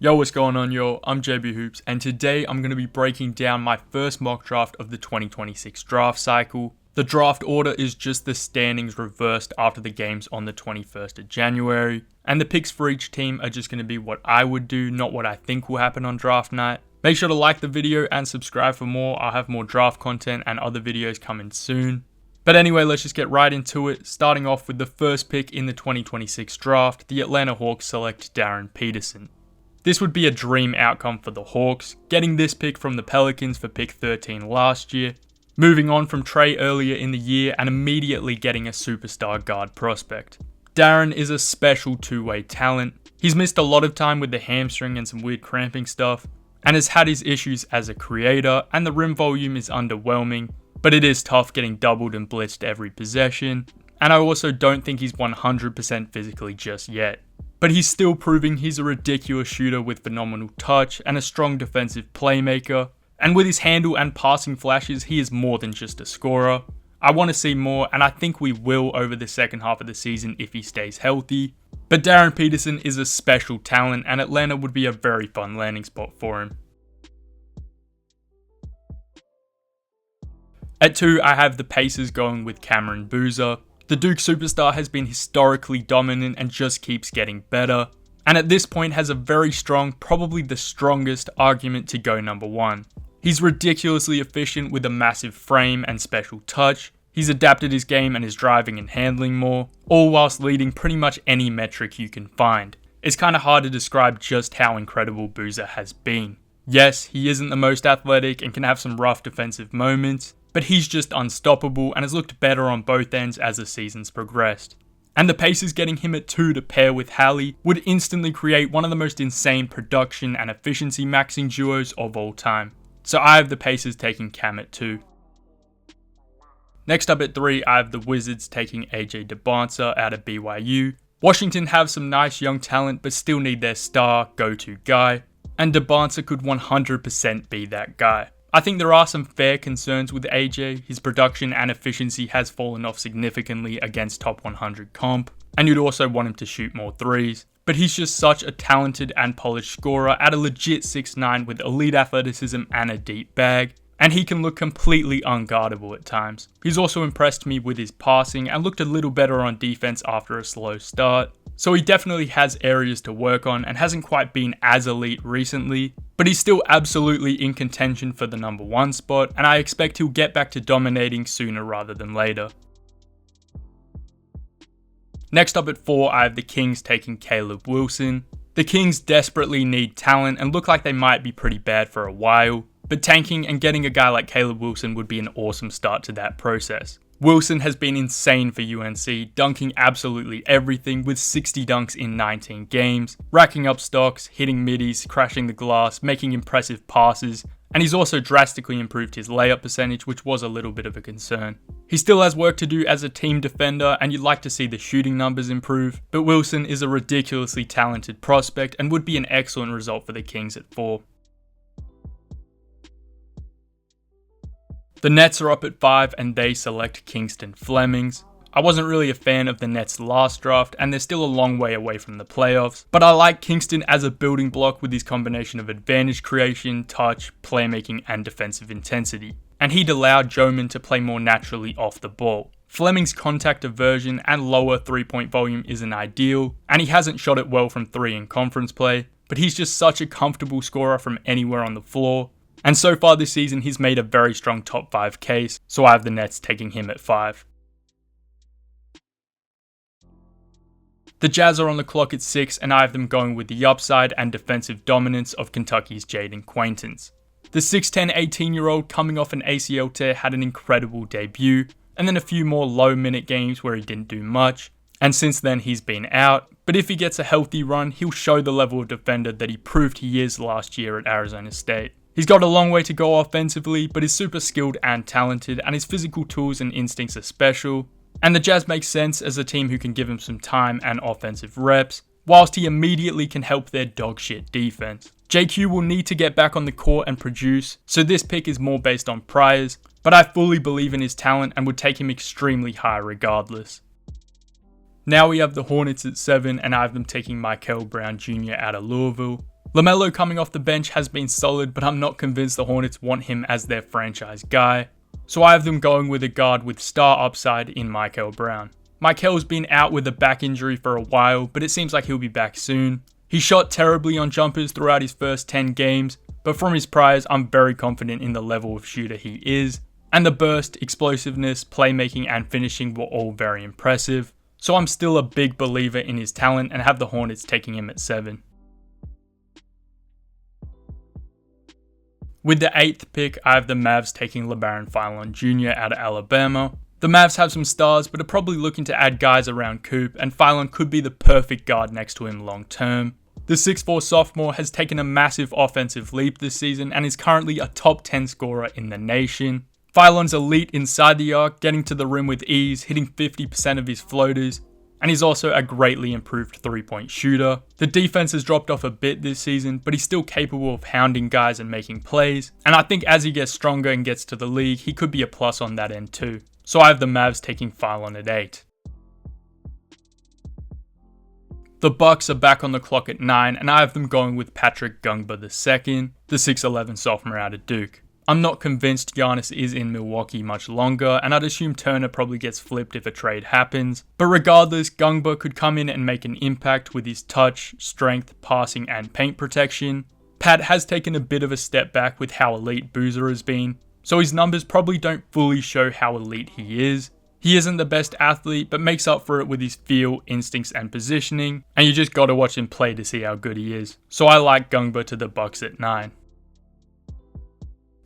Yo, what's going on, yo? I'm JB Hoops, and today I'm going to be breaking down my first mock draft of the 2026 draft cycle. The draft order is just the standings reversed after the games on the 21st of January, and the picks for each team are just going to be what I would do, not what I think will happen on draft night. Make sure to like the video and subscribe for more. I'll have more draft content and other videos coming soon. But anyway, let's just get right into it, starting off with the first pick in the 2026 draft. The Atlanta Hawks select Darren Peterson. This would be a dream outcome for the Hawks, getting this pick from the Pelicans for pick 13 last year, moving on from Trey earlier in the year and immediately getting a superstar guard prospect. Darren is a special two-way talent. He's missed a lot of time with the hamstring and some weird cramping stuff, and has had his issues as a creator, and the rim volume is underwhelming, but it is tough getting doubled and blitzed every possession, and I also don't think he's 100% physically just yet. But he's still proving he's a ridiculous shooter with phenomenal touch and a strong defensive playmaker, and with his handle and passing flashes, he is more than just a scorer. I want to see more, and I think we will over the second half of the season if he stays healthy. But Darren Peterson is a special talent, and Atlanta would be a very fun landing spot for him. At 2, I have the Pacers going with Cameron Boozer. The Duke superstar has been historically dominant and just keeps getting better, and at this point has a very strong, probably the strongest argument to go number 1. He's ridiculously efficient with a massive frame and special touch. He's adapted his game and his driving and handling more, all whilst leading pretty much any metric you can find. It's kind of hard to describe just how incredible Boozer has been. Yes, he isn't the most athletic and can have some rough defensive moments, but he's just unstoppable and has looked better on both ends as the season's progressed. And the Pacers getting him at 2 to pair with Hallie would instantly create one of the most insane production and efficiency maxing duos of all time. So I have the Pacers taking Cam at 2. Next up at 3, I have the Wizards taking AJ DeBonsa out of BYU. Washington have some nice young talent but still need their star, go-to guy, and DeBonsa could 100% be that guy. I think there are some fair concerns with AJ. His production and efficiency has fallen off significantly against top 100 comp, and you'd also want him to shoot more threes. But he's just such a talented and polished scorer at a legit 6'9" with elite athleticism and a deep bag, and he can look completely unguardable at times. He's also impressed me with his passing and looked a little better on defense after a slow start. So he definitely has areas to work on and hasn't quite been as elite recently, but he's still absolutely in contention for the number 1 spot, and I expect he'll get back to dominating sooner rather than later. Next up at 4, I have the Kings taking Caleb Wilson. The Kings desperately need talent and look like they might be pretty bad for a while, but tanking and getting a guy like Caleb Wilson would be an awesome start to that process. Wilson has been insane for UNC, dunking absolutely everything with 60 dunks in 19 games, racking up stocks, hitting middies, crashing the glass, making impressive passes, and he's also drastically improved his layup percentage, which was a little bit of a concern. He still has work to do as a team defender, and you'd like to see the shooting numbers improve, but Wilson is a ridiculously talented prospect and would be an excellent result for the Kings at 4. The Nets are up at 5 and they select Kingston Flemings. I wasn't really a fan of the Nets last draft and they're still a long way away from the playoffs, but I like Kingston as a building block with his combination of advantage creation, touch, playmaking and defensive intensity. And he'd allow Joman to play more naturally off the ball. Fleming's contact aversion and lower 3-point volume isn't ideal, and he hasn't shot it well from 3 in conference play, but he's just such a comfortable scorer from anywhere on the floor. And so far this season, he's made a very strong top 5 case, so I have the Nets taking him at 5. The Jazz are on the clock at 6, and I have them going with the upside and defensive dominance of Kentucky's Jaden Quaintance. The 6'10", 18-year-old coming off an ACL tear had an incredible debut, and then a few more low-minute games where he didn't do much, and since then he's been out, but if he gets a healthy run, he'll show the level of defender that he proved he is last year at Arizona State. He's got a long way to go offensively, but is super skilled and talented, and his physical tools and instincts are special. And the Jazz make sense as a team who can give him some time and offensive reps, whilst he immediately can help their dogshit defense. JQ will need to get back on the court and produce, so this pick is more based on priors, but I fully believe in his talent and would take him extremely high regardless. Now we have the Hornets at 7, and I have them taking Michael Brown Jr. out of Louisville. LaMelo coming off the bench has been solid, but I'm not convinced the Hornets want him as their franchise guy. So I have them going with a guard with star upside in Michael Brown. Michael's been out with a back injury for a while, but it seems like he'll be back soon. He shot terribly on jumpers throughout his first 10 games, but from his priors, I'm very confident in the level of shooter he is. And the burst, explosiveness, playmaking, and finishing were all very impressive. So I'm still a big believer in his talent and have the Hornets taking him at 7. With the 8th pick, I have the Mavs taking LeBaron Philon Jr. out of Alabama. The Mavs have some stars, but are probably looking to add guys around Coop, and Philon could be the perfect guard next to him long term. The 6'4 sophomore has taken a massive offensive leap this season and is currently a top 10 scorer in the nation. Philon's elite inside the arc, getting to the rim with ease, hitting 50% of his floaters, and he's also a greatly improved 3-point shooter. The defense has dropped off a bit this season, but he's still capable of hounding guys and making plays, and I think as he gets stronger and gets to the league, he could be a plus on that end too. So I have the Mavs taking Philon at 8. The Bucks are back on the clock at 9, and I have them going with Patrick Gungba II, the 6'11 sophomore out of Duke. I'm not convinced Giannis is in Milwaukee much longer, and I'd assume Turner probably gets flipped if a trade happens. But regardless, Gungba could come in and make an impact with his touch, strength, passing, and paint protection. Pat has taken a bit of a step back with how elite Boozer has been, so his numbers probably don't fully show how elite he is. He isn't the best athlete, but makes up for it with his feel, instincts, and positioning, and you just gotta watch him play to see how good he is. So I like Gungba to the Bucks at 9.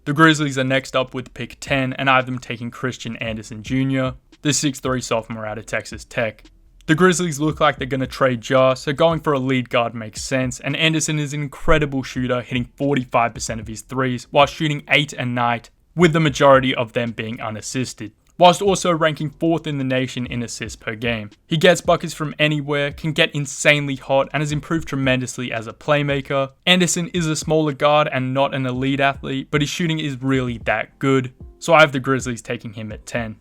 The Grizzlies are next up with pick 10, and I have them taking Christian Anderson Jr., the 6'3 sophomore out of Texas Tech. The Grizzlies look like they're going to trade Ja, so going for a lead guard makes sense, and Anderson is an incredible shooter, hitting 45% of his threes, while shooting 8 a night, with the majority of them being unassisted, whilst also ranking 4th in the nation in assists per game. He gets buckets from anywhere, can get insanely hot, and has improved tremendously as a playmaker. Anderson is a smaller guard and not an elite athlete, but his shooting is really that good, so I have the Grizzlies taking him at 10.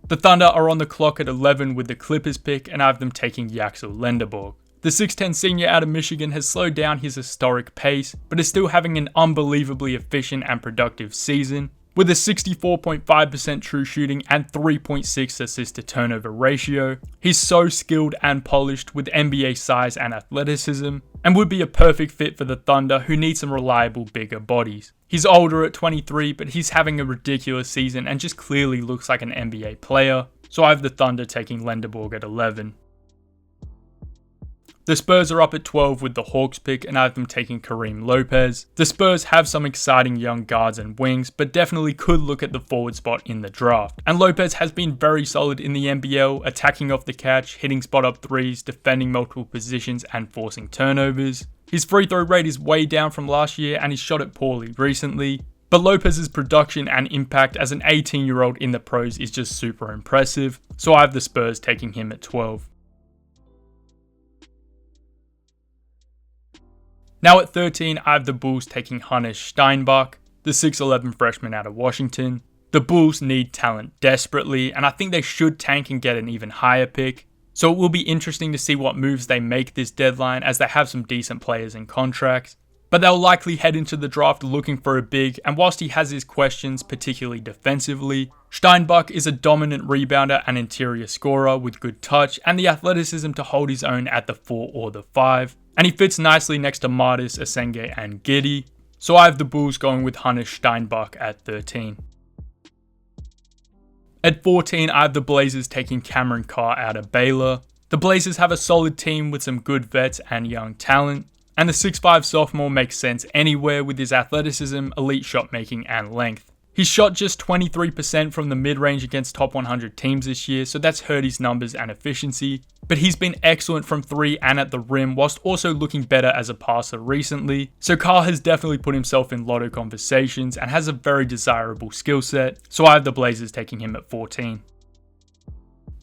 The Thunder are on the clock at 11 with the Clippers pick, and I have them taking Yaxel Lendeborg. The 6'10 senior out of Michigan has slowed down his historic pace, but is still having an unbelievably efficient and productive season, with a 64.5% true shooting and 3.6 assist to turnover ratio. He's so skilled and polished with NBA size and athleticism, and would be a perfect fit for the Thunder, who need some reliable bigger bodies. He's older at 23, but he's having a ridiculous season and just clearly looks like an NBA player, so I have the Thunder taking Lendeborg at 11. The Spurs are up at 12 with the Hawks pick, and I have them taking Kareem Lopez. The Spurs have some exciting young guards and wings, but definitely could look at the forward spot in the draft. And Lopez has been very solid in the NBL, attacking off the catch, hitting spot-up threes, defending multiple positions, and forcing turnovers. His free throw rate is way down from last year, and he's shot it poorly recently. But Lopez's production and impact as an 18-year-old in the pros is just super impressive, so I have the Spurs taking him at 12. Now at 13, I have the Bulls taking Hannes Steinbach, the 6'11 freshman out of Washington. The Bulls need talent desperately, and I think they should tank and get an even higher pick. So it will be interesting to see what moves they make this deadline, as they have some decent players and contracts. But they'll likely head into the draft looking for a big, and whilst he has his questions, particularly defensively, Steinbach is a dominant rebounder and interior scorer with good touch and the athleticism to hold his own at the 4 or the 5. And he fits nicely next to Martis, Asenge, and Giddey. So I have the Bulls going with Hannes Steinbach at 13. At 14, I have the Blazers taking Cameron Carr out of Baylor. The Blazers have a solid team with some good vets and young talent, and the 6'5 sophomore makes sense anywhere with his athleticism, elite shot making, and length. He's shot just 23% from the mid-range against top 100 teams this year, so that's hurt his numbers and efficiency. But he's been excellent from 3 and at the rim, whilst also looking better as a passer recently. So Carr has definitely put himself in lotto conversations and has a very desirable skill set, so I have the Blazers taking him at 14.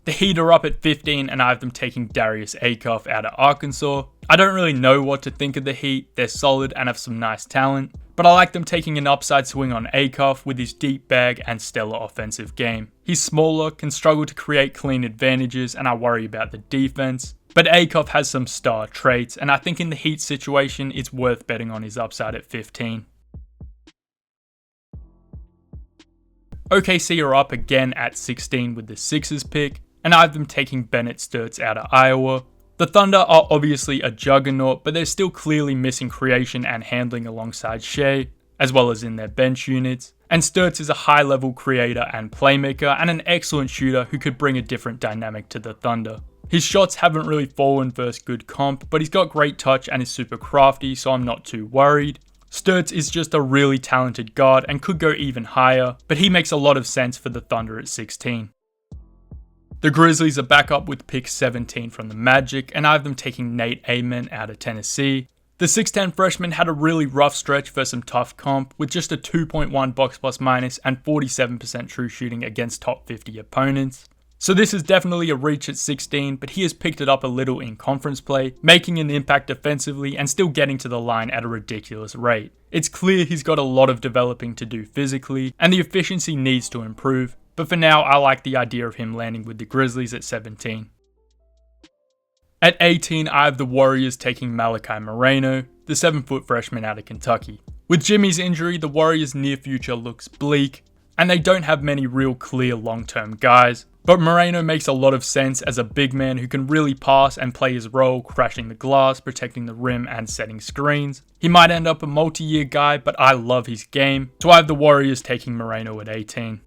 The Heat are up at 15, and I have them taking Darius Acuff out of Arkansas. I don't really know what to think of the Heat. They're solid and have some nice talent, but I like them taking an upside swing on Acuff with his deep bag and stellar offensive game. He's smaller, can struggle to create clean advantages, and I worry about the defense. But Acuff has some star traits, and I think in the Heat situation, it's worth betting on his upside at 15. OKC are up again at 16 with the Sixers pick, and I have them taking Bennett Sturtz out of Iowa. The Thunder are obviously a juggernaut, but they're still clearly missing creation and handling alongside Shea, as well as in their bench units. And Sturtz is a high-level creator and playmaker, and an excellent shooter who could bring a different dynamic to the Thunder. His shots haven't really fallen versus good comp, but he's got great touch and is super crafty, so I'm not too worried. Sturtz is just a really talented guard and could go even higher, but he makes a lot of sense for the Thunder at 16. The Grizzlies are back up with pick 17 from the Magic, and I have them taking Nate Amen out of Tennessee. The 6'10 freshman had a really rough stretch for some tough comp, with just a 2.1 box plus minus and 47% true shooting against top 50 opponents. So this is definitely a reach at 16, but he has picked it up a little in conference play, making an impact defensively and still getting to the line at a ridiculous rate. It's clear he's got a lot of developing to do physically, and the efficiency needs to improve, but for now I like the idea of him landing with the Grizzlies at 17. At 18, I have the Warriors taking Malachi Moreno, the 7-foot freshman out of Kentucky. With Jimmy's injury, the Warriors' near future looks bleak, and they don't have many real clear long-term guys. But Moreno makes a lot of sense as a big man who can really pass and play his role, crashing the glass, protecting the rim, and setting screens. He might end up a multi-year guy, but I love his game, so I have the Warriors taking Moreno at 18.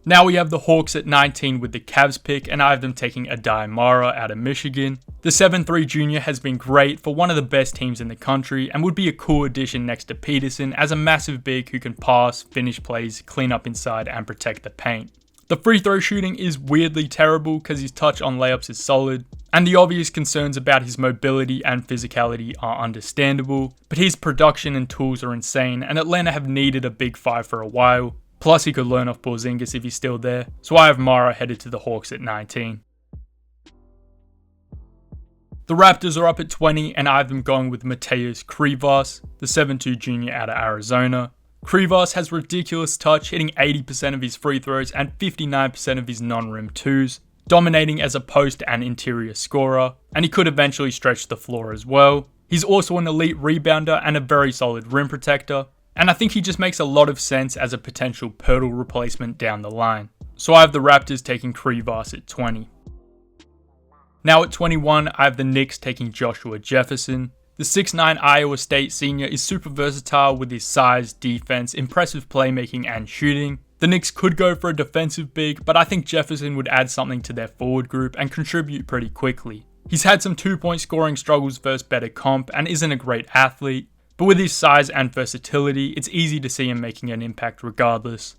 Now we have the Hawks at 19 with the Cavs pick, and I have them taking Adai Mara out of Michigan. The 7'3 junior has been great for one of the best teams in the country and would be a cool addition next to Peterson as a massive big who can pass, finish plays, clean up inside, and protect the paint. The free throw shooting is weirdly terrible because his touch on layups is solid, and the obvious concerns about his mobility and physicality are understandable, but his production and tools are insane, and Atlanta have needed a big five for a while. Plus, he could learn off Porzingis if he's still there, so I have Mara headed to the Hawks at 19. The Raptors are up at 20, and I have them going with Mateus Krivas, the 7'2 junior out of Arizona. Krivas has ridiculous touch, hitting 80% of his free throws and 59% of his non-rim twos, dominating as a post and interior scorer, and he could eventually stretch the floor as well. He's also an elite rebounder and a very solid rim protector, and I think he just makes a lot of sense as a potential Pirtle replacement down the line. So I have the Raptors taking Krivas at 20. Now at 21, I have the Knicks taking Joshua Jefferson. The 6'9 Iowa State senior is super versatile with his size, defense, impressive playmaking, and shooting. The Knicks could go for a defensive big, but I think Jefferson would add something to their forward group and contribute pretty quickly. He's had some 2-point scoring struggles versus better comp and isn't a great athlete, but with his size and versatility, it's easy to see him making an impact regardless.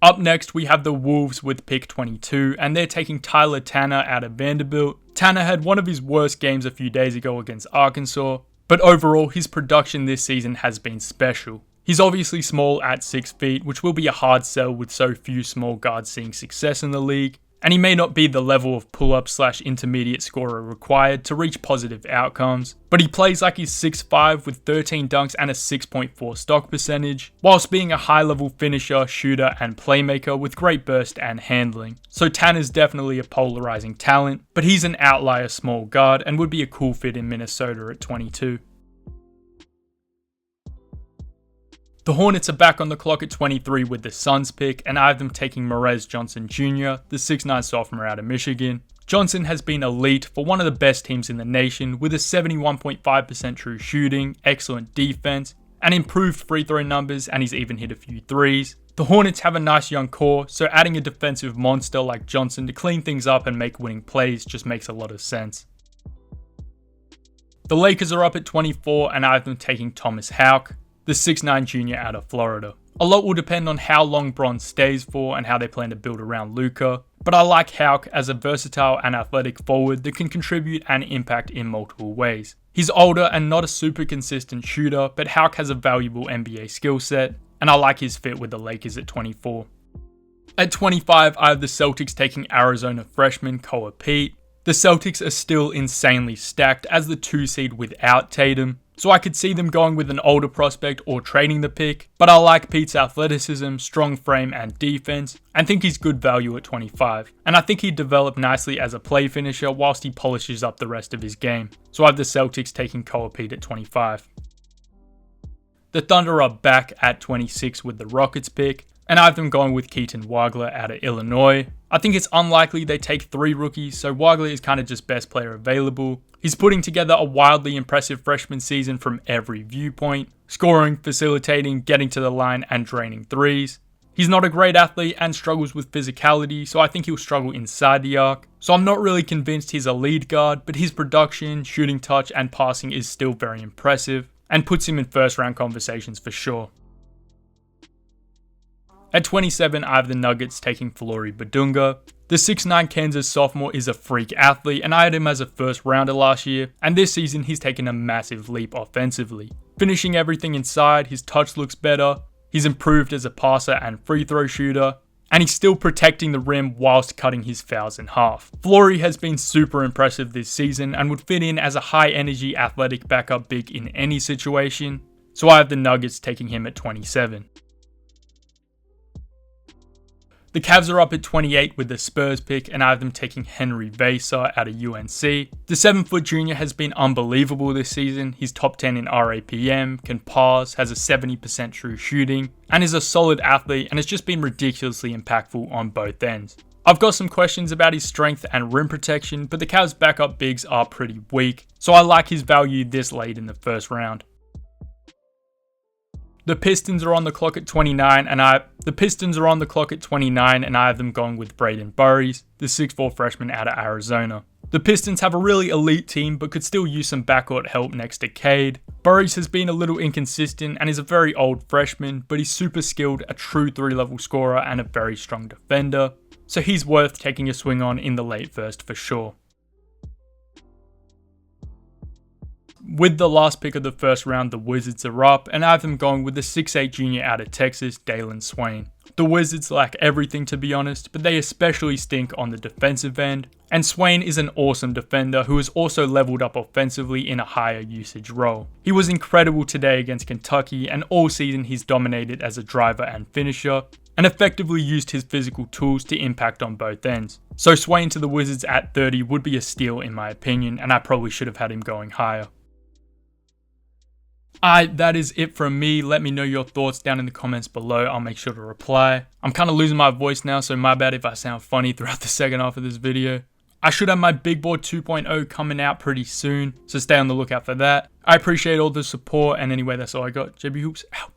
Up next, we have the Wolves with pick 22, and they're taking Tyler Tanner out of Vanderbilt. Tanner had one of his worst games a few days ago against Arkansas, but overall, his production this season has been special. He's obviously small at 6 feet, which will be a hard sell with so few small guards seeing success in the league, and he may not be the level of pull-up/intermediate scorer required to reach positive outcomes, but he plays like he's 6'5 with 13 dunks and a 6.4 stock percentage, whilst being a high-level finisher, shooter, and playmaker with great burst and handling. So Tanner's definitely a polarizing talent, but he's an outlier small guard and would be a cool fit in Minnesota at 22. The Hornets are back on the clock at 23 with the Suns pick, and I have them taking Morez Johnson Jr., the 6'9 sophomore out of Michigan. Johnson has been elite for one of the best teams in the nation with a 71.5% true shooting, excellent defense, and improved free throw numbers, and he's even hit a few threes. The Hornets have a nice young core, so adding a defensive monster like Johnson to clean things up and make winning plays just makes a lot of sense. The Lakers are up at 24, and I have them taking Thomas Hauck, the 6'9 junior out of Florida. A lot will depend on how long Bron stays for and how they plan to build around Luka, but I like Hauck as a versatile and athletic forward that can contribute and impact in multiple ways. He's older and not a super consistent shooter, but Hauck has a valuable NBA skill set, and I like his fit with the Lakers at 24. At 25, I have the Celtics taking Arizona freshman Koa Pete. The Celtics are still insanely stacked as the 2 seed without Tatum. So I could see them going with an older prospect or trading the pick, but I like Pete's athleticism, strong frame and defense, and think he's good value at 25. And I think he'd develop nicely as a play finisher whilst he polishes up the rest of his game. So I have the Celtics taking Pete at 25. The Thunder are back at 26 with the Rockets pick, and I have them going with Keaton Wagler out of Illinois. I think it's unlikely they take 3 rookies, so Wagler is kind of just best player available. He's putting together a wildly impressive freshman season from every viewpoint, scoring, facilitating, getting to the line, and draining threes. He's not a great athlete and struggles with physicality, so I think he'll struggle inside the arc. So I'm not really convinced he's a lead guard, but his production, shooting touch, and passing is still very impressive, and puts him in first round conversations for sure. At 27, I have the Nuggets taking Flory Badunga. The 6'9" Kansas sophomore is a freak athlete, and I had him as a first rounder last year, and this season he's taken a massive leap offensively. Finishing everything inside, his touch looks better, he's improved as a passer and free throw shooter, and he's still protecting the rim whilst cutting his fouls in half. Flory has been super impressive this season and would fit in as a high energy athletic backup big in any situation, so I have the Nuggets taking him at 27. The Cavs are up at 28 with the Spurs pick, and I have them taking Henry Vassar out of UNC. The 7-foot junior has been unbelievable this season. He's top 10 in RAPM, can pass, has a 70% true shooting, and is a solid athlete and has just been ridiculously impactful on both ends. I've got some questions about his strength and rim protection, but the Cavs' backup bigs are pretty weak, so I like his value this late in the first round. The Pistons are on the clock at 29, and I have them going with Braden Burries, the 6'4" freshman out of Arizona. The Pistons have a really elite team, but could still use some backcourt help next to Cade. Burries has been a little inconsistent and is a very old freshman, but he's super skilled, a true 3-level scorer, and a very strong defender. So he's worth taking a swing on in the late first for sure. With the last pick of the first round, the Wizards are up, and I have them going with the 6'8" junior out of Texas, Dalen Swain. The Wizards lack everything, to be honest, but they especially stink on the defensive end, and Swain is an awesome defender who has also leveled up offensively in a higher usage role. He was incredible today against Kentucky, and all season he's dominated as a driver and finisher, and effectively used his physical tools to impact on both ends. So Swain to the Wizards at 30 would be a steal in my opinion, and I probably should have had him going higher. Alright, that is it from me. Let me know your thoughts down in the comments below. I'll make sure to reply. I'm kind of losing my voice now, so my bad if I sound funny throughout the second half of this video. I should have my Big Board 2.0 coming out pretty soon, so stay on the lookout for that. I appreciate all the support, and anyway, that's all I got. JB Hoops out.